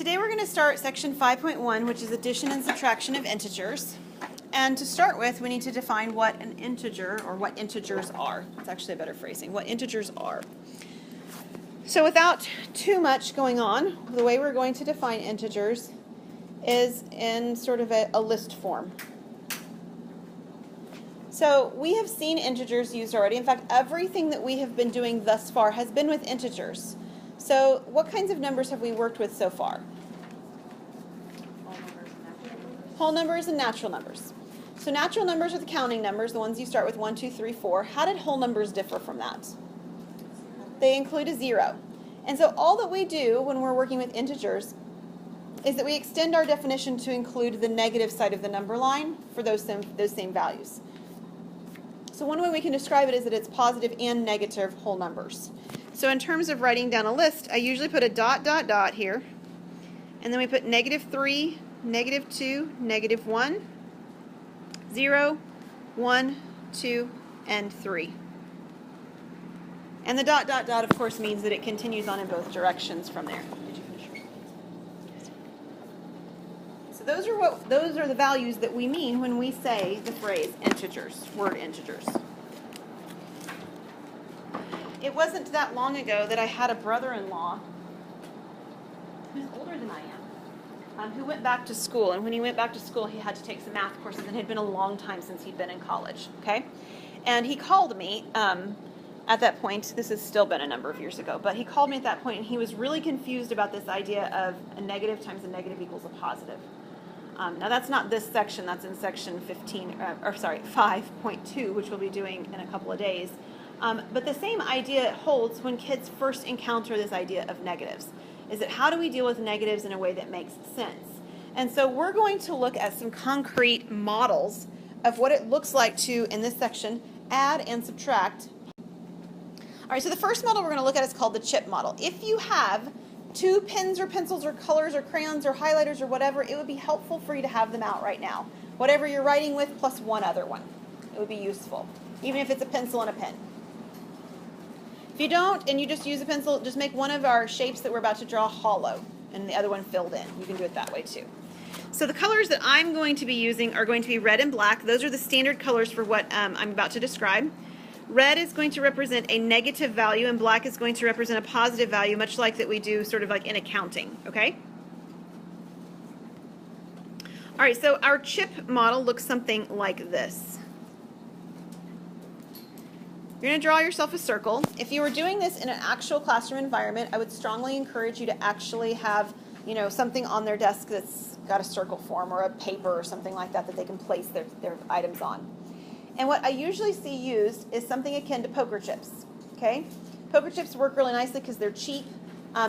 Today we're going to start section 5.1, which is addition and subtraction of integers. And to start with, we need to define what an integer, or what integers are. It's actually a better phrasing, what integers are. So without too much going on, the way we're going to define integers is in sort of a list form. So we have seen integers used already. In fact, everything that we have been doing thus far has been with integers. So what kinds of numbers have we worked with so far? Whole numbers and natural numbers. So natural numbers are the counting numbers, the ones you start with 1, 2, 3, 4. How did whole numbers differ from that? They include a 0. And so all that we do when we're working with integers is that we extend our definition to include the negative side of the number line for those same values. So one way we can describe it is that it's positive and negative whole numbers. So in terms of writing down a list, I usually put a dot, dot, dot here. And then we put -3, -2, -1, 0, 1, 2, and 3. And the dot, dot, dot, of course, means that it continues on in both directions from there. Did you finish? So those are the values that we mean when we say the phrase integers, word integers. It wasn't that long ago that I had a brother-in-law who's older than I am, who went back to school. And when he went back to school, he had to take some math courses, and it had been a long time since he'd been in college, okay? And he called me at that point. This has still been a number of years ago, but he called me at that point, and he was really confused about this idea of a negative times a negative equals a positive. Now, that's not this section. That's in section 5.2, which we'll be doing in a couple of days. But the same idea holds when kids first encounter this idea of negatives, is that how do we deal with negatives in a way that makes sense? And so we're going to look at some concrete models of what it looks like to, in this section, add and subtract. All right, so the first model we're going to look at is called the chip model. If you have 2 pens or pencils or colors or crayons or highlighters or whatever, it would be helpful for you to have them out right now. Whatever you're writing with plus one other one. It would be useful, even if it's a pencil and a pen. If you don't, and you just use a pencil, just make one of our shapes that we're about to draw hollow, and the other one filled in. You can do it that way too. So the colors that I'm going to be using are going to be red and black. Those are the standard colors for what I'm about to describe. Red is going to represent a negative value, and black is going to represent a positive value, much like that we do sort of like in accounting, okay? All right, so our chip model looks something like this. You're going to draw yourself a circle. If you were doing this in an actual classroom environment, I would strongly encourage you to actually have, something on their desk that's got a circle form or a paper or something like that that they can place their items on. And what I usually see used is something akin to poker chips, okay? Poker chips work really nicely because they're cheap.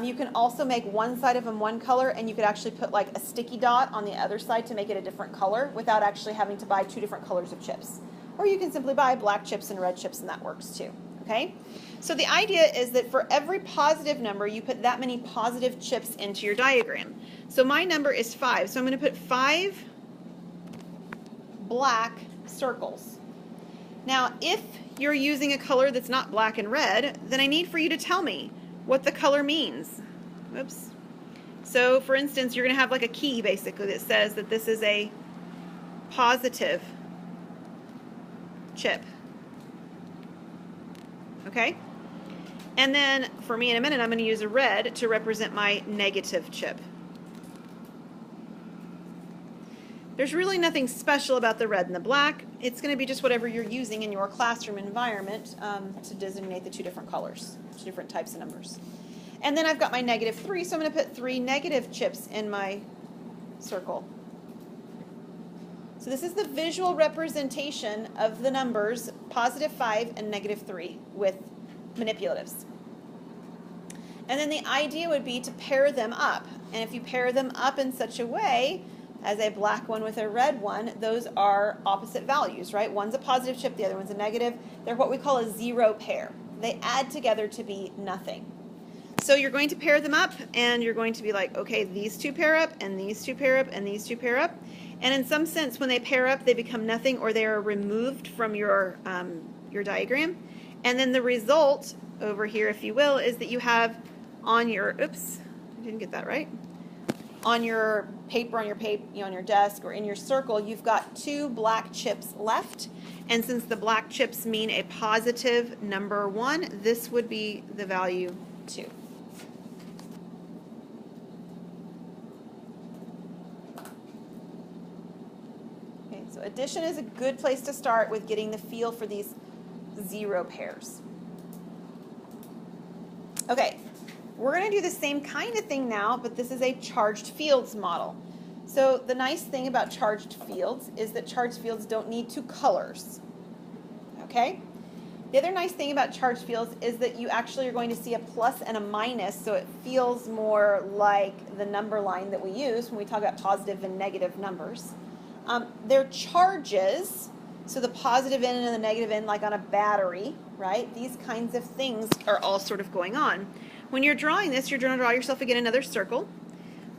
You can also make one side of them one color, and you could actually put like a sticky dot on the other side to make it a different color without actually having to buy 2 different colors of chips. Or you can simply buy black chips and red chips, and that works too, okay? So the idea is that for every positive number, you put that many positive chips into your diagram. So my number is 5, so I'm going to put 5 black circles. Now, if you're using a color that's not black and red, then I need for you to tell me what the color means. Whoops. So, for instance, you're going to have like a key, basically, that says that this is a positive chip. Okay? And then, for me in a minute, I'm going to use a red to represent my negative chip. There's really nothing special about the red and the black. It's going to be just whatever you're using in your classroom environment to designate the 2 different colors, 2 different types of numbers. And then I've got my -3, so I'm going to put 3 negative chips in my circle. So this is the visual representation of the numbers +5 and -3 with manipulatives. And then the idea would be to pair them up. And if you pair them up in such a way as a black one with a red one, those are opposite values, right? One's a positive chip, the other one's a negative. They're what we call a 0 pair. They add together to be nothing. So you're going to pair them up, and you're going to be like, okay, these 2 pair up, and these 2 pair up, and these 2 pair up. And in some sense, when they pair up, they become nothing, or they are removed from your diagram. And then the result over here, if you will, is that you have on your, oops, I didn't get that right. on your paper, on your desk, or in your circle, you've got 2 black chips left. And since the black chips mean a positive number 1, this would be the value 2. Okay, so addition is a good place to start with getting the feel for these 0 pairs. Okay, we're going to do the same kind of thing now, but this is a charged fields model. So the nice thing about charged fields is that charged fields don't need 2 colors. Okay? The other nice thing about charged fields is that you actually are going to see a plus and a minus, so it feels more like the number line that we use when we talk about positive and negative numbers. They're charges, so the positive end and the negative end, like on a battery, right? These kinds of things are all sort of going on. When you're drawing this, you're going to draw yourself again another circle.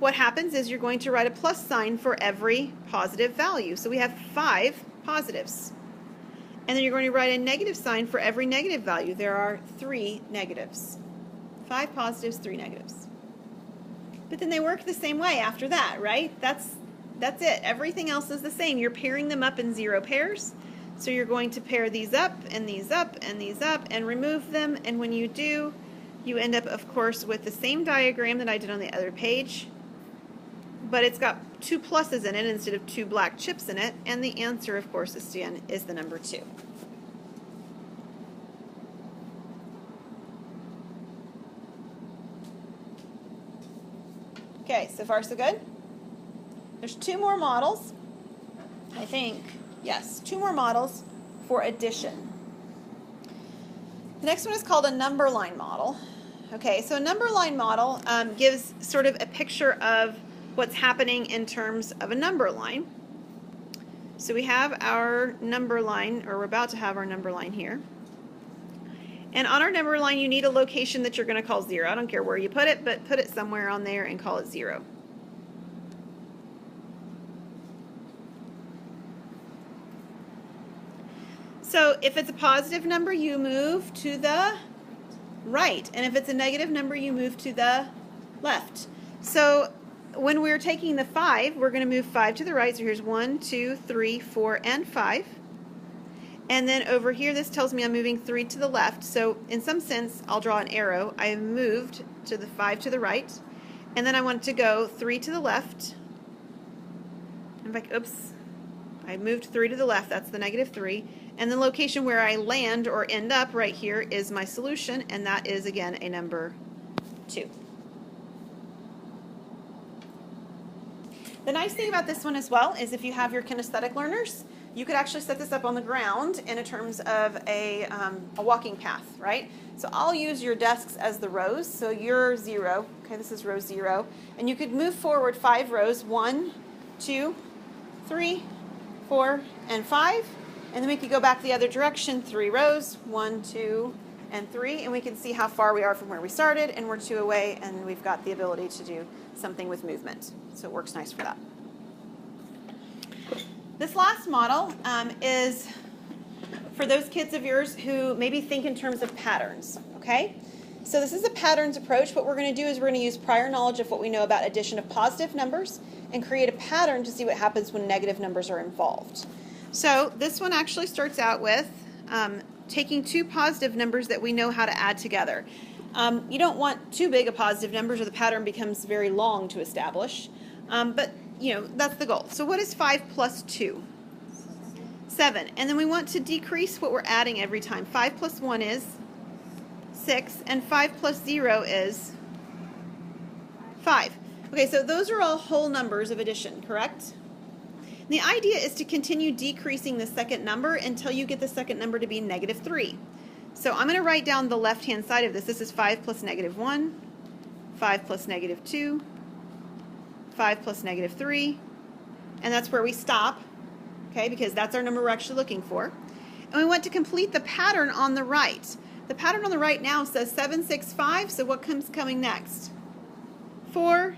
What happens is you're going to write a plus sign for every positive value. So we have 5 positives. And then you're going to write a negative sign for every negative value. There are 3 negatives. 5 positives, 3 negatives. But then they work the same way after that, right? That's it. Everything else is the same. You're pairing them up in 0 pairs. So you're going to pair these up and these up and these up and remove them. And when you do, you end up, of course, with the same diagram that I did on the other page. But it's got 2 pluses in it instead of 2 black chips in it, and the answer, of course, is the number 2. Okay, so far so good? There's 2 more models, I think. Yes, 2 more models for addition. The next one is called a number line model. Okay, so a number line model gives sort of a picture of what's happening in terms of a number line. So we have our number line, or we're about to have our number line here. And on our number line, you need a location that you're going to call 0. I don't care where you put it, but put it somewhere on there and call it 0. So if it's a positive number, you move to the right. And if it's a negative number, you move to the left. So when we're taking the 5, we're going to move 5 to the right. So here's 1, 2, 3, 4, and 5. And then over here, this tells me I'm moving 3 to the left. So in some sense, I'll draw an arrow. I have moved to the 5 to the right. And then I want to go 3 to the left. In fact, oops. I moved 3 to the left. That's the negative 3. And the location where I land or end up right here is my solution. And that is, again, a number 2. The nice thing about this one as well is if you have your kinesthetic learners, you could actually set this up on the ground in terms of a walking path, right? So I'll use your desks as the rows. So you're 0. Okay, this is row 0. And you could move forward 5 rows. 1, 2, 3, 4, and 5. And then we could go back the other direction, 3 rows. 1, 2, and 3. And we can see how far we are from where we started. And we're 2 away, and we've got the ability to do something with movement. So it works nice for that. This last model is for those kids of yours who maybe think in terms of patterns, okay? So this is a patterns approach. What we're going to do is we're going to use prior knowledge of what we know about addition of positive numbers and create a pattern to see what happens when negative numbers are involved. So this one actually starts out with taking 2 positive numbers that we know how to add together. You don't want too big of positive numbers or the pattern becomes very long to establish. But, you know, that's the goal. So what is 5 plus 2? 7. And then we want to decrease what we're adding every time. 5 plus 1 is 6, and 5 plus 0 is 5. Okay, so those are all whole numbers of addition, correct? And the idea is to continue decreasing the second number until you get the second number to be negative 3. So I'm going to write down the left-hand side of this. This is 5 plus negative 1, 5 plus negative 2, 5 plus negative 3, and that's where we stop, okay, because that's our number we're actually looking for. And we want to complete the pattern on the right. The pattern on the right now says 7, 6, 5, so what comes coming next? 4,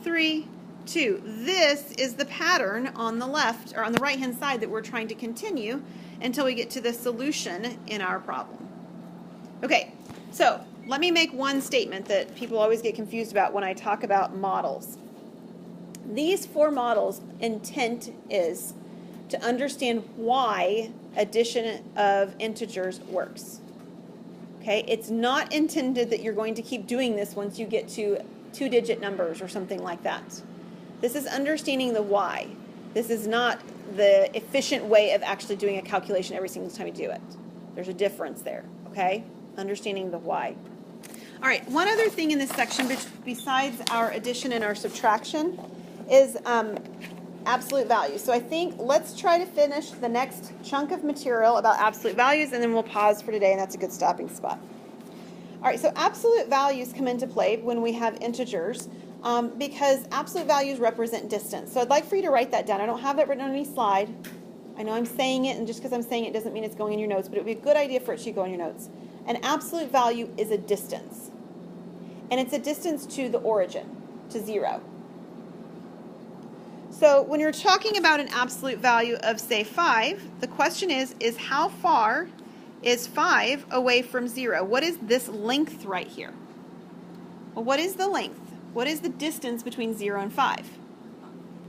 3, 2. This is the pattern on the left, or on the right-hand side that we're trying to continue until we get to the solution in our problem. Okay, so let me make one statement that people always get confused about when I talk about models. These four models' intent is to understand why addition of integers works. Okay, it's not intended that you're going to keep doing this once you get to two-digit numbers or something like that. This is understanding the why. This is not the efficient way of actually doing a calculation every single time you do it. There's a difference there, okay? Understanding the why. All right, one other thing in this section besides our addition and our subtraction is absolute values. So I think let's try to finish the next chunk of material about absolute values, and then we'll pause for today, and that's a good stopping spot. All right, so absolute values come into play when we have integers because absolute values represent distance. So I'd like for you to write that down. I don't have that written on any slide. I know I'm saying it, and just because I'm saying it doesn't mean it's going in your notes, but it would be a good idea for it to go in your notes. An absolute value is a distance, and it's a distance to the origin, to 0. So when you're talking about an absolute value of, say, 5, the question is how far is 5 away from 0? What is this length right here? Well, what is the length? What is the distance between 0 and 5?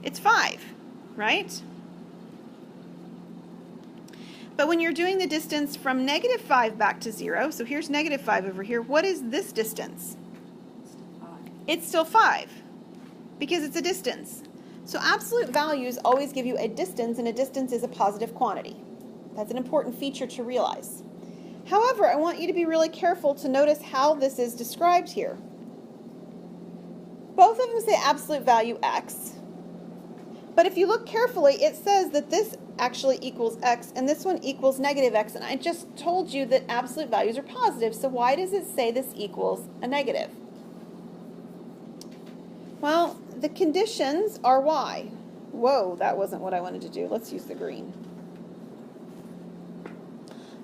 It's 5, right? But when you're doing the distance from -5 back to 0, so here's -5 over here, what is this distance? It's still 5, because it's a distance. So absolute values always give you a distance, and a distance is a positive quantity. That's an important feature to realize. However, I want you to be really careful to notice how this is described here. Both of them say absolute value x, but if you look carefully, it says that this actually equals x, and this one equals -x, and I just told you that absolute values are positive, so why does it say this equals a negative? Well, the conditions are why. Whoa, that wasn't what I wanted to do. Let's use the green.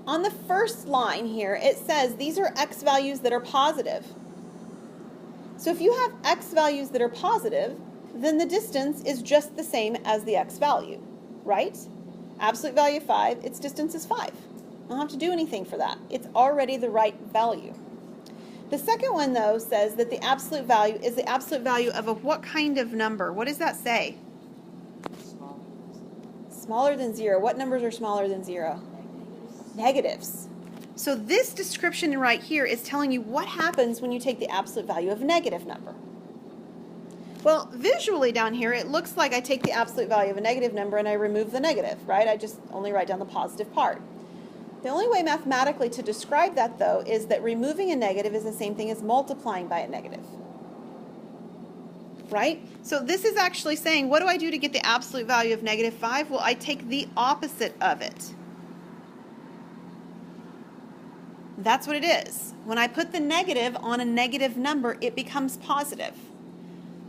On the first line here, it says these are x values that are positive. So if you have x values that are positive, then the distance is just the same as the x value, right? Absolute value 5, its distance is 5. I don't have to do anything for that. It's already the right value. The second one, though, says that the absolute value is the absolute value of a what kind of number? What does that say? Smaller than 0. What numbers are smaller than 0? Negatives. So this description right here is telling you what happens when you take the absolute value of a negative number. Well, visually down here, it looks like I take the absolute value of a negative number and I remove the negative, right? I just only write down the positive part. The only way mathematically to describe that, though, is that removing a negative is the same thing as multiplying by a negative, right? So this is actually saying, what do I do to get the absolute value of -5? Well, I take the opposite of it. That's what it is. When I put the negative on a negative number, it becomes positive.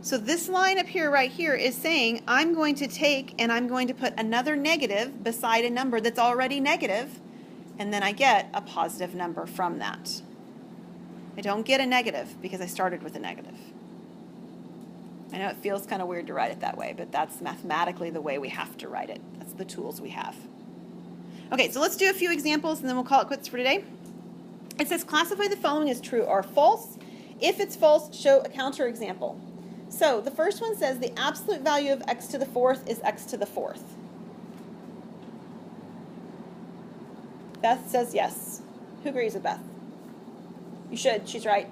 So this line up here, right here, is saying I'm going to take and I'm going to put another negative beside a number that's already negative, and then I get a positive number from that. I don't get a negative because I started with a negative. I know it feels kind of weird to write it that way, but that's mathematically the way we have to write it. That's the tools we have. Okay, so let's do a few examples and then we'll call it quits for today. It says classify the following as true or false. If it's false, show a counterexample. So the first one says the absolute value of x to the 4th is x to the 4th. Beth says yes. Who agrees with Beth? You should. She's right.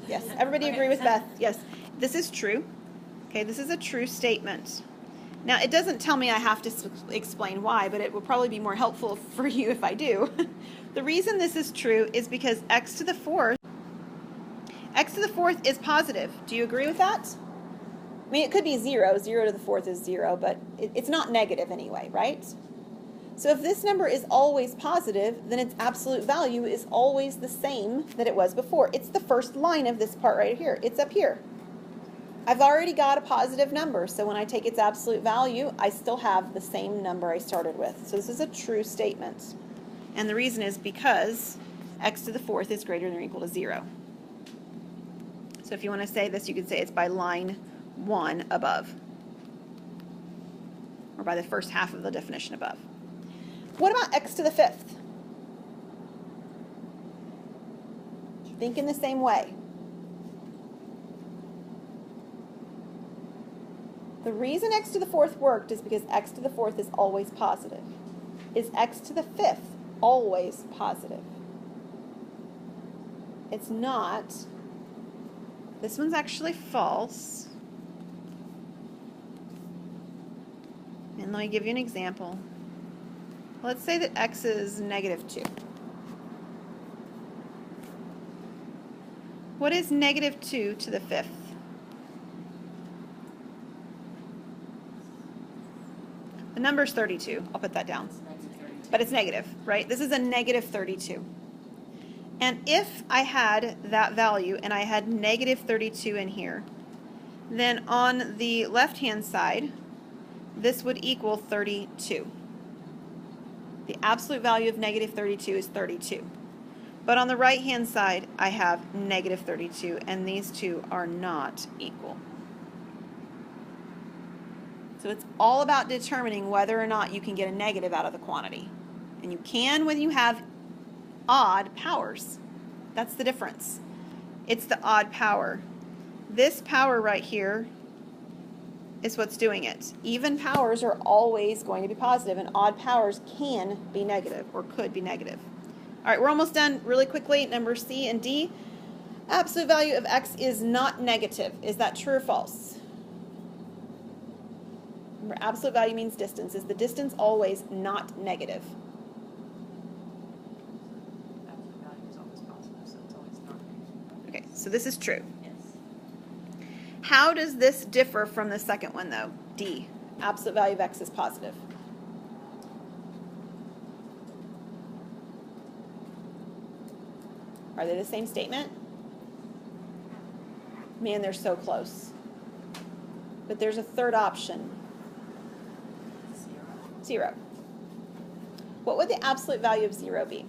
Yes. Everybody agree with Beth? Yes. This is true. Okay, this is a true statement. Now, it doesn't tell me I have to explain why, but it will probably be more helpful for you if I do. The reason this is true is because x to the 4th is positive. Do you agree with that? I mean, it could be 0. 0 to the 4th is 0, but it's not negative anyway, right? So if this number is always positive, then its absolute value is always the same that it was before. It's the first line of this part right here. It's up here. I've already got a positive number, so when I take its absolute value, I still have the same number I started with. So this is a true statement. And the reason is because x to the 4th is greater than or equal to 0. So if you want to say this, you could say it's by line 1 above, or by the first half of the definition above. What about x to the 5th? Think in the same way. The reason x to the fourth worked is because x to the fourth is always positive. Is x to the fifth always positive? It's not. This one's actually false. And let me give you an example. Let's say that x is -2. What is -2 to the fifth? The number's 32. I'll put that down. But it's negative, right? This is a -32. And if I had that value and I had -32 in here, then on the left-hand side, this would equal 32. The absolute value of -32 is 32. But on the right-hand side, I have -32, and these two are not equal. So it's all about determining whether or not you can get a negative out of the quantity. And you can when you have odd powers. That's the difference. It's the odd power. This power right here is what's doing it. Even powers are always going to be positive, and odd powers can be negative or could be negative. All right, we're almost done. Really quickly, number C and D. Absolute value of x is not negative. Is that true or false? Remember, absolute value means distance. Is the distance always not negative? Absolute value is always positive, so it's always not negative. Okay, so this is true. Yes. How does this differ from the second one, though? D. Absolute value of x is positive. Are they the same statement? Man, they're so close. But there's a third option. 0. What would the absolute value of 0 be?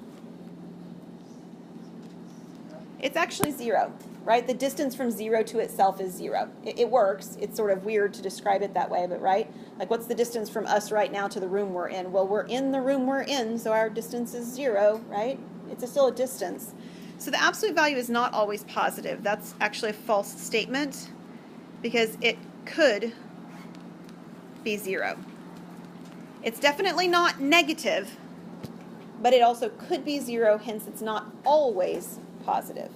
It's actually 0, right? The distance from 0 to itself is 0. It works. It's sort of weird to describe it that way, but right? Like, what's the distance from us right now to the room we're in? Well, we're in the room we're in, so our distance is 0, right? It's still a distance. So the absolute value is not always positive. That's actually a false statement because it could be 0. It's definitely not negative, but it also could be 0, hence it's not always positive.